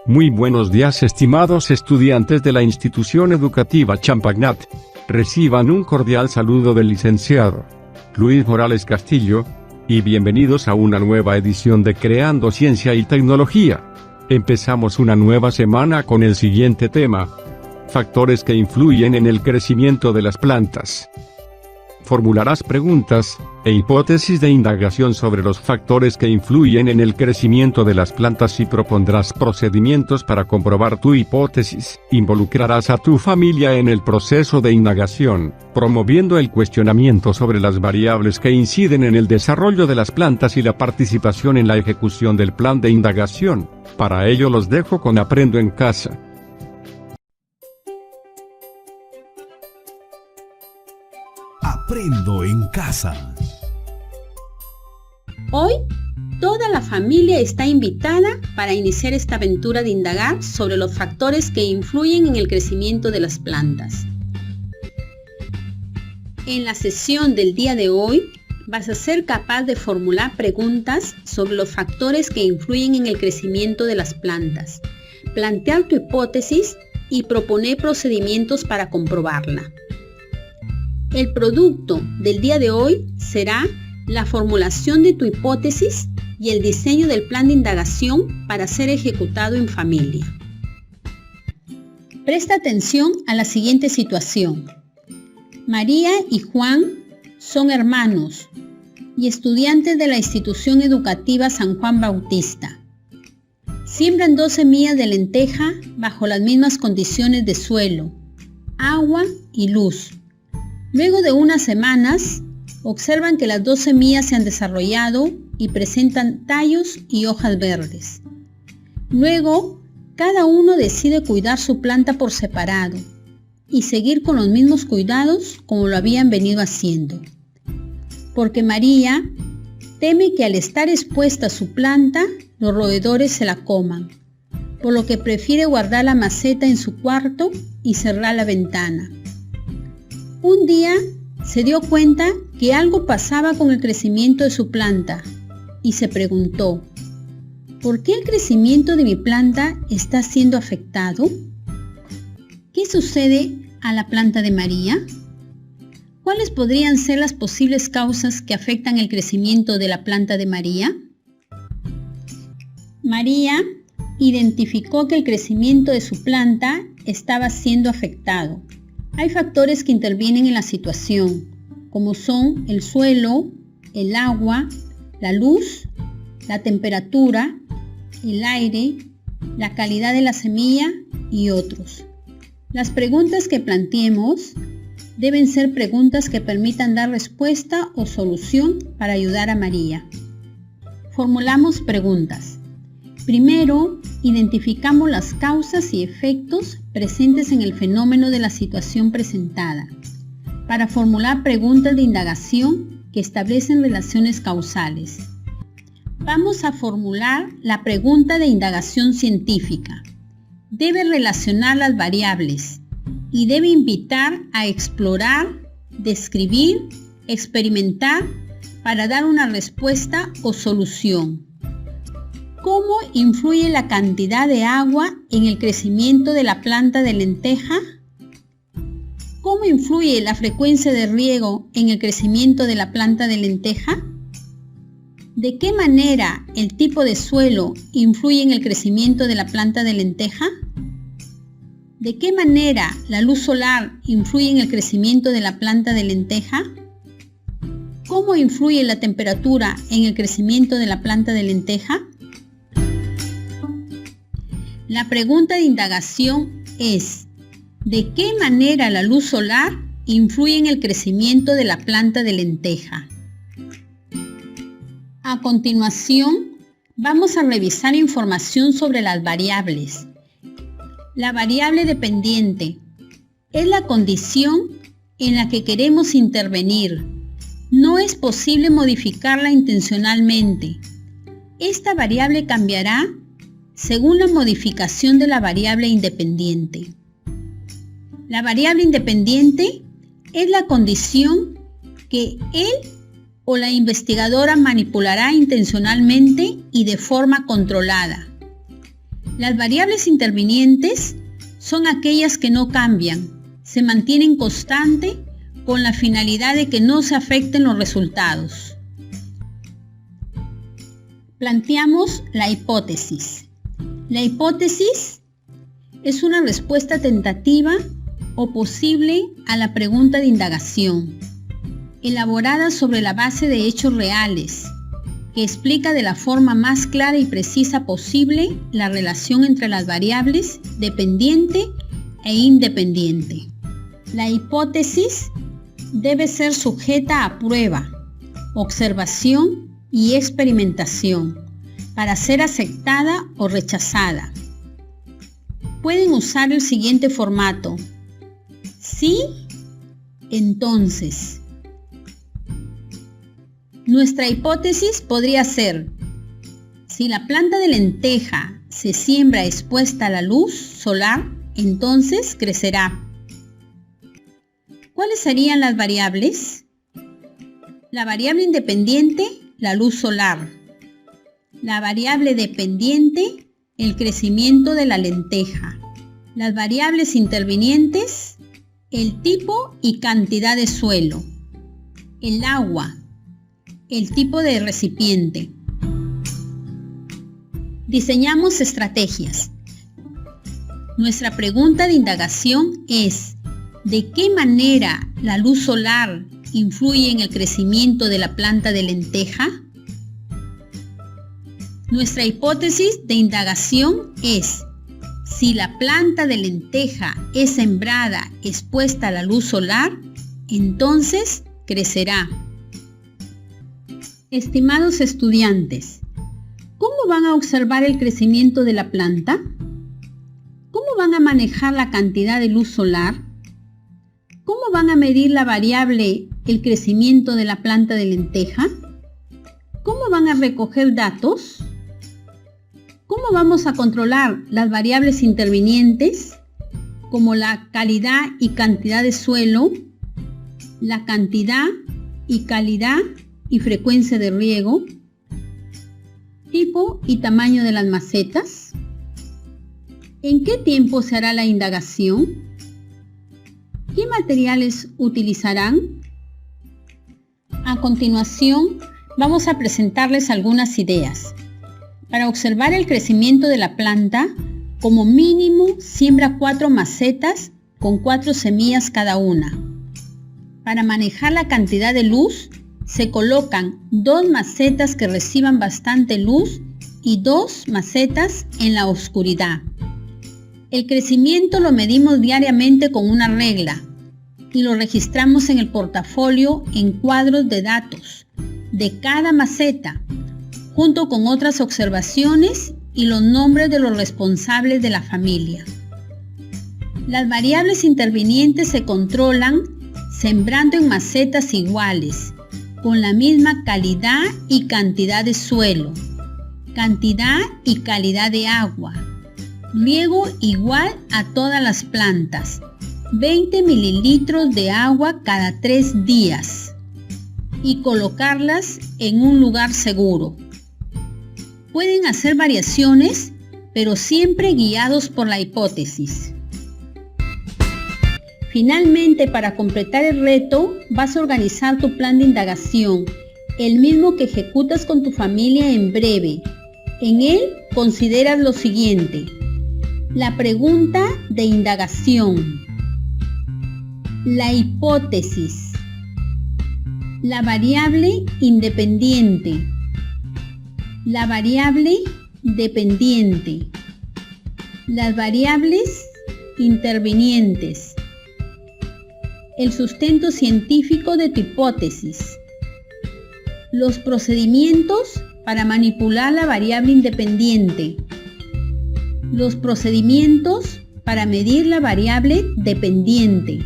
Muy buenos días, estimados estudiantes de la institución educativa Champagnat. Reciban un cordial saludo del licenciado Luis Morales Castillo, y bienvenidos a una nueva edición de Creando Ciencia y Tecnología. Empezamos una nueva semana con el siguiente tema: factores que influyen en el crecimiento de las plantas. Formularás preguntas e hipótesis de indagación sobre los factores que influyen en el crecimiento de las plantas y propondrás procedimientos para comprobar tu hipótesis. Involucrarás a tu familia en el proceso de indagación, promoviendo el cuestionamiento sobre las variables que inciden en el desarrollo de las plantas y la participación en la ejecución del plan de indagación. Para ello los dejo con Aprendo en Casa. Aprendo en Casa. Hoy, toda la familia está invitada para iniciar esta aventura de indagar sobre los factores que influyen en el crecimiento de las plantas. En la sesión del día de hoy, vas a ser capaz de formular preguntas sobre los factores que influyen en el crecimiento de las plantas, plantear tu hipótesis y proponer procedimientos para comprobarla. El producto del día de hoy será la formulación de tu hipótesis y el diseño del plan de indagación para ser ejecutado en familia. Presta atención a la siguiente situación. María y Juan son hermanos y estudiantes de la institución educativa San Juan Bautista. Siembran 2 semillas de lenteja bajo las mismas condiciones de suelo, agua y luz. Luego de unas semanas, observan que las 2 semillas se han desarrollado y presentan tallos y hojas verdes. Luego, cada uno decide cuidar su planta por separado y seguir con los mismos cuidados como lo habían venido haciendo. Porque María teme que al estar expuesta su planta, los roedores se la coman, por lo que prefiere guardar la maceta en su cuarto y cerrar la ventana. Un día se dio cuenta que algo pasaba con el crecimiento de su planta y se preguntó: ¿por qué el crecimiento de mi planta está siendo afectado? ¿Qué sucede a la planta de María? ¿Cuáles podrían ser las posibles causas que afectan el crecimiento de la planta de María? María identificó que el crecimiento de su planta estaba siendo afectado. Hay factores que intervienen en la situación, como son el suelo, el agua, la luz, la temperatura, el aire, la calidad de la semilla y otros. Las preguntas que planteemos deben ser preguntas que permitan dar respuesta o solución para ayudar a María. Formulamos preguntas. Primero, identificamos las causas y efectos presentes en el fenómeno de la situación presentada, para formular preguntas de indagación que establecen relaciones causales. Vamos a formular la pregunta de indagación científica. Debe relacionar las variables y debe invitar a explorar, describir, experimentar para dar una respuesta o solución. ¿Cómo influye la cantidad de agua en el crecimiento de la planta de lenteja? ¿Cómo influye la frecuencia de riego en el crecimiento de la planta de lenteja? ¿De qué manera el tipo de suelo influye en el crecimiento de la planta de lenteja? ¿De qué manera la luz solar influye en el crecimiento de la planta de lenteja? ¿Cómo influye la temperatura en el crecimiento de la planta de lenteja? La pregunta de indagación es: ¿de qué manera la luz solar influye en el crecimiento de la planta de lenteja? A continuación, vamos a revisar información sobre las variables. La variable dependiente es la condición en la que queremos intervenir. No es posible modificarla intencionalmente. Esta variable cambiará según la modificación de la variable independiente. La variable independiente es la condición que él o la investigadora manipulará intencionalmente y de forma controlada. Las variables intervinientes son aquellas que no cambian, se mantienen constantes con la finalidad de que no se afecten los resultados. Planteamos la hipótesis. La hipótesis es una respuesta tentativa o posible a la pregunta de indagación, elaborada sobre la base de hechos reales, que explica de la forma más clara y precisa posible la relación entre las variables dependiente e independiente. La hipótesis debe ser sujeta a prueba, observación y experimentación para ser aceptada o rechazada. Pueden usar el siguiente formato: sí, entonces. Nuestra hipótesis podría ser: si la planta de lenteja se siembra expuesta a la luz solar, entonces crecerá. ¿Cuáles serían las variables? La variable independiente, la luz solar. La variable dependiente, el crecimiento de la lenteja. Las variables intervinientes, el tipo y cantidad de suelo. El agua. El tipo de recipiente. Diseñamos estrategias. Nuestra pregunta de indagación es: ¿de qué manera la luz solar influye en el crecimiento de la planta de lenteja? Nuestra hipótesis de indagación es: si la planta de lenteja es sembrada expuesta a la luz solar, entonces crecerá. Estimados estudiantes, ¿cómo van a observar el crecimiento de la planta? ¿Cómo van a manejar la cantidad de luz solar? ¿Cómo van a medir la variable el crecimiento de la planta de lenteja? ¿Cómo van a recoger datos? ¿Cómo vamos a controlar las variables intervinientes, como la calidad y cantidad de suelo, la cantidad y calidad y frecuencia de riego, tipo y tamaño de las macetas? ¿En qué tiempo se hará la indagación? ¿Qué materiales utilizarán? A continuación, vamos a presentarles algunas ideas. Para observar el crecimiento de la planta, como mínimo siembra 4 macetas con 4 semillas cada una. Para manejar la cantidad de luz, se colocan 2 macetas que reciban bastante luz y 2 macetas en la oscuridad. El crecimiento lo medimos diariamente con una regla y lo registramos en el portafolio en cuadros de datos de cada maceta, junto con otras observaciones y los nombres de los responsables de la familia. Las variables intervinientes se controlan sembrando en macetas iguales, con la misma calidad y cantidad de suelo, cantidad y calidad de agua, riego igual a todas las plantas, 20 mililitros de agua cada 3 días y colocarlas en un lugar seguro. Pueden hacer variaciones, pero siempre guiados por la hipótesis. Finalmente, para completar el reto, vas a organizar tu plan de indagación, el mismo que ejecutas con tu familia en breve. En él consideras lo siguiente: la pregunta de indagación, la hipótesis, la variable independiente, la variable dependiente, las variables intervinientes, el sustento científico de tu hipótesis, los procedimientos para manipular la variable independiente, los procedimientos para medir la variable dependiente,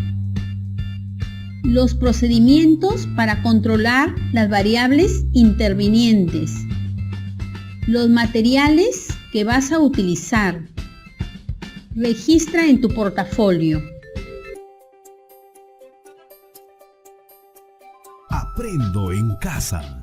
los procedimientos para controlar las variables intervinientes, los materiales que vas a utilizar. Registra en tu portafolio. Aprendo en casa.